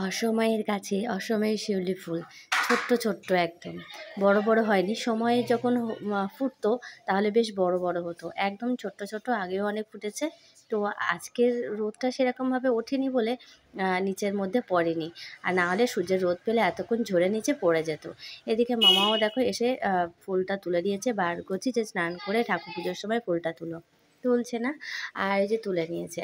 অসময়ের গাছে অসময়ে শিউলি ফুল, ছোট্ট ছোট্ট একদম, বড় বড় হয়নি। সময়ে যখন ফুটতো তাহলে বেশ বড় বড় হতো, একদম ছোট্ট ছোট্ট। আগেও অনেক ফুটেছে, তো আজকের রোদটা সেরকমভাবে ওঠেনি বলে নিচের মধ্যে পড়েনি, আর না হলে সূর্যের রোদ পেলে এতক্ষণ ঝরে নিচে পড়ে যেত। এদিকে মামাও দেখো এসে ফুলটা তুলে দিয়েছে, বার করছি যে স্নান করে ঠাকুর পুজোর সময় ফুলটা তুলছে না, আর এই যে তুলে নিয়েছে।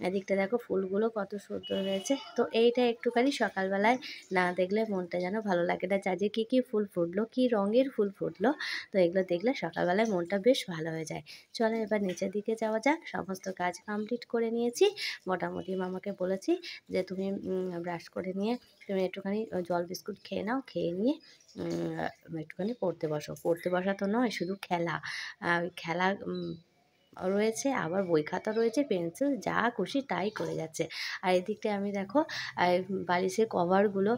এদিকটা দেখো ফুলগুলো কত সুন্দর হয়েছে। তো এইটা একটুখানি সকালবেলায় না দেখলে মনটা যেন ভালো লাগে না। চাঁদে কী কী ফুল ফুটলো, কী রঙের ফুল ফুটলো, তো এগুলো দেখলে সকালবেলায় মনটা বেশ ভালো হয়ে যায়। চলো এবার নিচের দিকে যাওয়া যাক। সমস্ত কাজ কমপ্লিট করে নিয়েছি মোটামুটি। মামাকে বলেছি যে তুমি ব্রাশ করে নিয়ে তুমি একটুখানি জল বিস্কুট খেয়ে নাও, খেয়ে নিয়ে একটুখানি পড়তে বসা তো নয়, শুধু খেলা খেলা রয়েছে, আবার বই খাতা রয়েছে, পেন্সিল, যা খুশি তাই করে যাচ্ছে। আর এদিকটায় আমি দেখো বালিশের কভারগুলো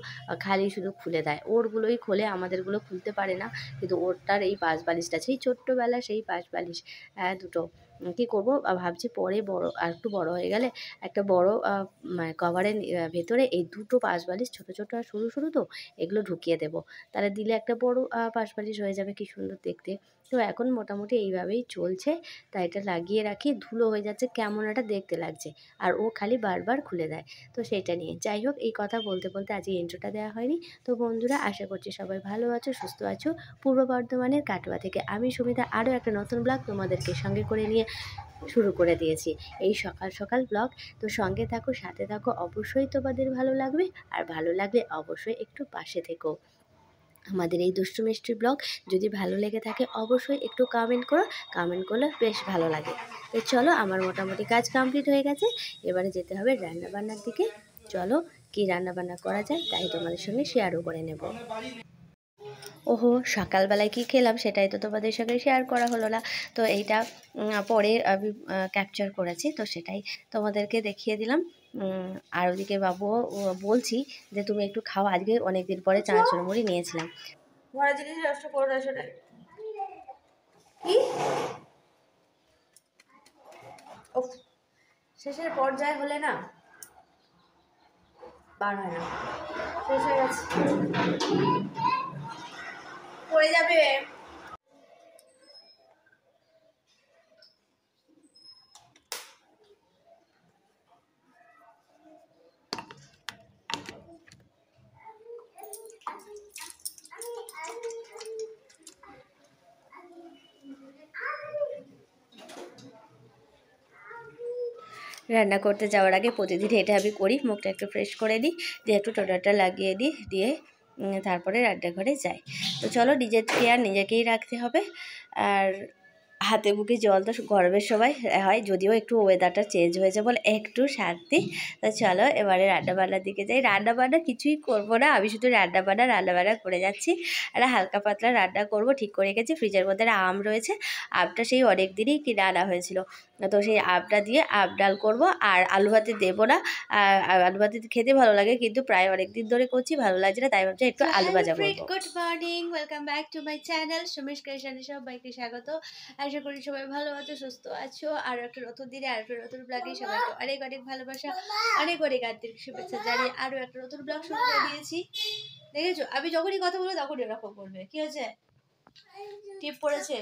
খালি শুধু খুলে দেয়, ওরগুলোই খোলে, আমাদেরগুলো খুলতে পারে না। কিন্তু ওরটার এই পাশ বালিশটা সেই ছোট্টোবেলা সেই পাশ বালিশ দুটো কী করবো ভাবছি, পরে বড় আর একটু বড় হয়ে গেলে একটা বড় মানে কভারের ভেতরে এই দুটো পাশ বালিশ, ছোটো ছোটো আর সরু সরু, তো এগুলো ঢুকিয়ে দেবো। তাহলে দিলে একটা বড় পাশ বালিশ হয়ে যাবে, কি সুন্দর দেখতে। তো এখন মোটামুটি এইভাবেই চলছে। তাই এটা লাগিয়ে রাখি, ধুলো হয়ে যাচ্ছে, কেমন একটা দেখতে লাগছে, আর ও খালি বারবার খুলে দেয়। তো সেটা নিয়ে যাই হোক, এই কথা বলতে বলতে আজকে ইন্ট্রোটা দেওয়া হয়নি। তো বন্ধুরা, আশা করছি সবাই ভালো আছো, সুস্থ আছো। পূর্ব বর্ধমানের কাটোয়া থেকে আমি সুমিতা আরও একটা নতুন ব্লগ তোমাদেরকে সঙ্গে করে নিয়ে শুরু করে দিয়েছি, এই সকাল সকাল ব্লগ। তো সঙ্গে থাকো, সাথে থাকো, অবশ্যই তোমাদের ভালো লাগবে, আর ভালো লাগলে অবশ্যই একটু পাশে থেকো। আমাদের এই দুষ্টু মিষ্টি ব্লগ যদি ভালো লেগে থাকে অবশ্যই একটু কমেন্ট করো, কমেন্ট করলে বেশ ভালো লাগে। তো চলো, আমার মোটামুটি কাজ কমপ্লিট হয়ে গেছে, এবারে যেতে হবে রান্নাবান্নার দিকে। চলো কি রান্নাবান্না করা যায় তাই তোমাদের সঙ্গে শেয়ারও করে নেব। ওহো, সকালবেলায় কী খেলাম সেটাই তো তোমাদের সঙ্গে শেয়ার করা হলো না। তো এইটা পরে আমি ক্যাপচার করেছি, তো সেটাই তোমাদেরকে দেখিয়ে দিলাম। আর ওদিকে বাবুও বলছি যে তুমি একটু খাও, আজকে অনেক দিন পরে চানাচুর মুড়ি নিয়েছিলাম। ঘরে জিনিস নষ্ট করো না, সেটা কি শেষের পর্যায়ে হলে না বার হয় না, শেষ হয়ে গেছে, পড়ে যাবে। রান্না করতে যাওয়ার আগে প্রতিদিন এটা আমি করি, মুখটা একটু ফ্রেশ করে দিই, দিয়ে একটু টোটালটা লাগিয়ে দিই, দিয়ে তারপরে রান্নাঘরে যাই। তো চলো, নিজের কেয়ার নিজেকেই রাখতে হবে। আর হাতে মুখে জল তো গরমের সময় হয়, যদিও একটু ওয়েদারটা চেঞ্জ হয়েছে বলে একটু শান্তি। তো চলো এবারে রান্নাবান্নার দিকে যাই। রান্নাবান্না কিছুই করবো না, আমি শুধু রান্নাবান্না করে যাচ্ছি। আর হালকা পাতলা রান্না করব ঠিক করে রেখেছি। ফ্রিজের মধ্যে আম রয়েছে, আমটা সেই অনেক দিনই কিনে আনা হয়েছিল, তো সেই আমটা দিয়ে আম ডাল করবো। আর আলু ভাতে দেবো না, আলু ভাতে খেতে ভালো লাগে, কিন্তু প্রায় অনেক দিন ধরে করছি, ভালো লাগছে না, তাই ভাবছি একটু আলু ভাজা করবো। Good morning, welcome back to my channel Sumish ক্রিয়েশনে সবাইকে স্বাগত। আশা করি সবাই ভালো আছো, সুস্থ আছো। আর একটা নতুন দিনে আর একটা নতুন ব্লগে সবাইকে অনেক অনেক ভালোবাসা, অনেক অনেক আন্তরিক শুভেচ্ছা জানিয়ে আরও একটা নতুন ব্লগ শুরু করে দিয়েছি। দেখেছো, আমি যখনই কথা বলবো তখনই এরকম করবে। কি হয়েছে? টিপ পড়েছে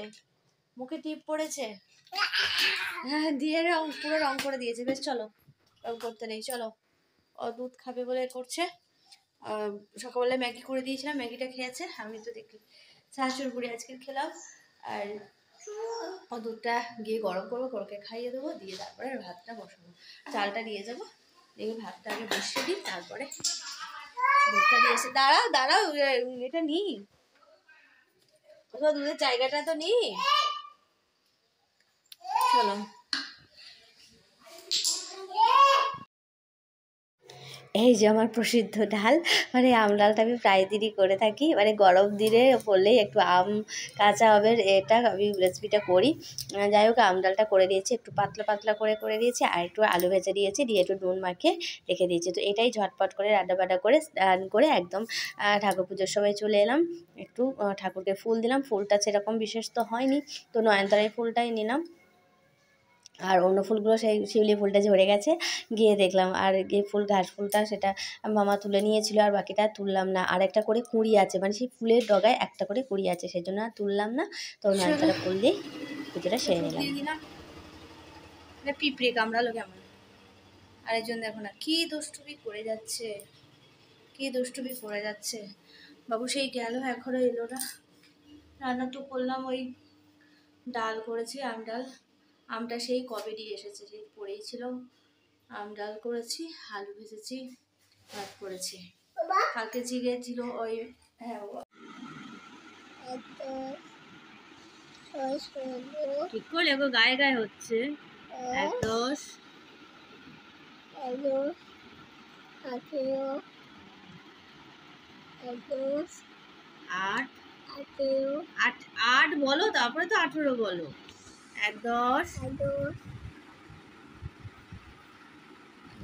মুখে, টিপ পড়েছে, হ্যাঁ দিয়ে পুরো রং করে দিয়েছে। বেশ চলো, রং করতে নেই, চলো। ও দুধ খাবে বলে করছে। সকালবেলায় ম্যাগি করে দিয়েছিলাম, ম্যাগিটা খেয়েছে। আমি তো দেখি চানাচুর মুড়ি আজকে খেলাম। আর ও দুধটা গিয়ে গরম করবো, ওকে খাইয়ে দেবো, দিয়ে তারপরে ভাতটা বসাবো। চালটা নিয়ে যাবো, দেখি ভাতটা আগে বসিয়ে দিই, তারপরে দুধটা দিয়ে এসে দাঁড়াও এটা নিই, দুধের জায়গাটা তো নিই। চলো, এই যে আমার প্রসিদ্ধ ডাল, মানে আম ডালটা আমি প্রায় দিনই করে থাকি, মানে গরম দিনে পড়লেই একটু আম কাঁচা আমের এটা আমি রেসিপিটা করি। যাই হোক, আম ডালটা করে দিয়েছি, একটু পাতলা পাতলা করে দিয়েছি, আর একটু আলু ভেজে দিয়েছি, দিয়ে একটু নুন মাখিয়ে রেখে দিয়েছি। তো এটাই ঝটপট করে রান্নাবান্না করে স্নান করে একদম ঠাকুর পুজোর সময় চলে এলাম। একটু ঠাকুরকে ফুল দিলাম, ফুলটা সেরকম বিশেষ তো হয়নি, তো নয়নতারার ফুলটাই নিলাম। আর অন্য ফুলগুলো সেই শিউলি ফুলটা ঝরে গেছে, গিয়ে দেখলাম। আর গিয়ে ফুল ঘাস ফুলটা সেটা মামা তুলে নিয়েছিল, আর বাকিটা তুললাম না। আর একটা করে কুঁড়ি আছে, মানে সেই ফুলের ডগায় একটা করে কুঁড়ি আছে, সেই জন্য আর তুললাম না। তো নয়নতারা ফুল দিয়ে পুজোটা সেরে নিলাম। পিঁপড়ে কামড়ালো কেমন, আর একজন দেখো না কি দুষ্টুমি করে যাচ্ছে, কি দুষ্টুমি করে যাচ্ছে। বাবু সেই গেল, এখনো এলো না। রান্না তো করলাম, ওই ডাল করেছি, আম ডাল। আমটা সেই কবে দিয়ে এসেছে, সেই পড়েই ছিল। আম ডাল করেছি, আলু ভেজেছি, ভাত করেছি। কালকে জিগে ছিল ওই, হ্যাঁ ঠিক করলে গো, গায়ে গায়ে হচ্ছে। 1 10 8 8 বলো, তারপরে তো 18 বলো। 1 10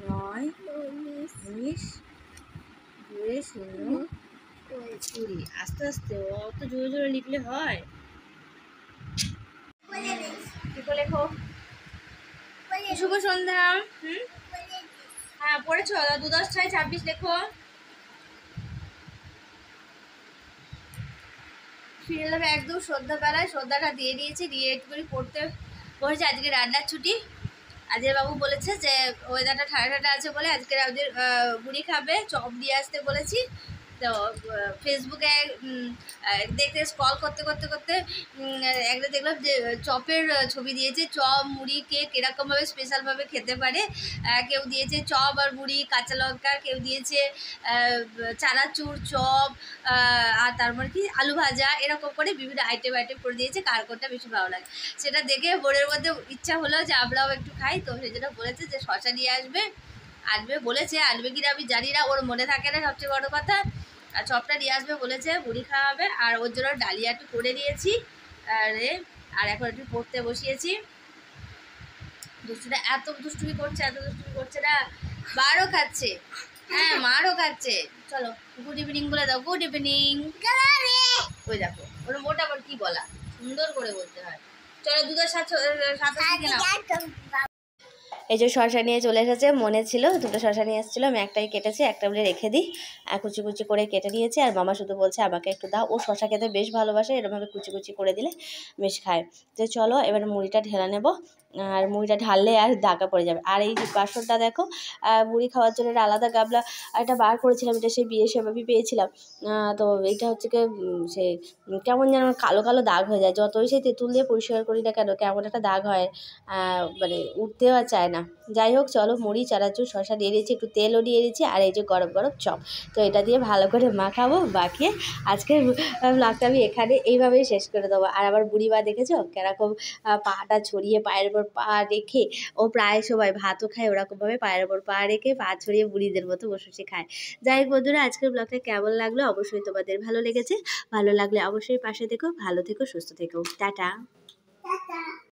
9 19 20 16 20। আস্তে আস্তে, অত জোরে জোরে লিখলে হয়? লেখো। শুভ সন্ধ্যা। হ্যাঁ পড়েছ, 2 10 6 26 লেখো। ফিরে এলাম একদম সন্ধ্যাবেলায়, সন্ধ্যাটা দিয়ে দিয়েছি, দিয়ে একটু করে পড়তে বসেছি। আজকে রান্নার ছুটি। আজকে বাবু বলেছে যে ওয়েদারটা ঠান্ডা ঠান্ডা আছে বলে আজকে আমাদের মুড়ি খাবে, চপ দিয়ে আসতে বলেছি। তো ফেসবুকে দেখতে স্ক্রল করতে করতে করতে একটা দেখলাম যে চপের ছবি দিয়েছে, চপ মুড়ি কেক এরকমভাবে স্পেশালভাবে খেতে পারে। কেউ দিয়েছে চপ আর মুড়ি কাঁচা লঙ্কা, কেউ দিয়েছে চানাচুর চপ, আর তারপর কি আলু ভাজা, এরকম করে বিভিন্ন আইটেম করে দিয়েছে। কার কোনটা বেশি ভালো লাগে সেটা দেখে বোনের মধ্যে ইচ্ছা হলো যে আমরাও একটু খাই। তো সেই জন্য বলেছে যে শশা নিয়ে আসবে, বলেছে, আনবে কিনা আমি জানি না, ওর মনে থাকে না সবচেয়ে বড় কথা। আর চপটা নিয়ে আসবে বলেছে, মুড়ি খাওয়া হবে। আর ওর জন্য ডালিয়া একটু করে নিয়েছি। আর এখন একটু পড়তে বসিয়েছি। দুষ্টুটা এত দুষ্টুমি করছে না, মারও খাচ্ছে। হ্যাঁ মারও খাচ্ছে। চলো গুড ইভিনিং বলে দাও। Good evening. ওই দেখো ওর মোটা আবার কি বলা, সুন্দর করে বলতে হয়। চলো দুধের সাথে এই যে শশা নিয়ে চলে এসেছে, মনে ছিল 2টো শশা নিয়ে এসেছিলো, আমি একটাই কেটেছি, একটা বলে রেখে দিই। কুচি কুচি করে কেটে নিয়েছি। আর মামা শুধু বলছে আমাকে একটু দাও, ও শশা খেতে বেশ ভালোবাসে, এরকমভাবে কুচি কুচি করে দিলে বেশ খায়। তো চলো এবার মুড়িটা ঢেলে নেব। আর মুড়িটা ঢাললে আর দাগা পড়ে যাবে। আর এই যে বাসনটা দেখো, মুড়ি খাওয়ার জন্য একটা আলাদা গামলা একটা বার করেছিলাম, এটা সেই বিয়ে সেভাবেই পেয়েছিলাম। তো এইটা হচ্ছে কি সে কেমন যেন কালো কালো দাগ হয়ে যায়, যতই সেই তেঁতুল দিয়ে পরিষ্কার করি না কেন কেমন একটা দাগ হয়, মানে উঠতেও আর চায় না। যাই হোক চলো, মুড়ি চানাচুর শশা দিয়ে দিয়েছি, একটু তেলও দিয়ে দিয়েছি, আর এই যে গরম গরম চপ। তো এটা দিয়ে ভালো করে মাখাবো, মাখিয়ে আজকের ব্লগটা আমি এখানে এইভাবেই শেষ করে দেবো। আর আমার বুড়িমা দেখেছো কেরকম পাটা ছড়িয়ে পায়ের ওপর পা রেখে, ও প্রায় সময় ভাতও খায় ওরকমভাবে পায়ের ওপর পা রেখে পা ছড়িয়ে বুড়িদের মতো বসে বসে খায়। যাই হোক বন্ধুরা, আজকের ব্লগটা কেমন লাগলো অবশ্যই তোমাদের ভালো লেগেছে। ভালো লাগলে অবশ্যই পাশে থেকো, ভালো থেকো, সুস্থ থেকো। টাটা।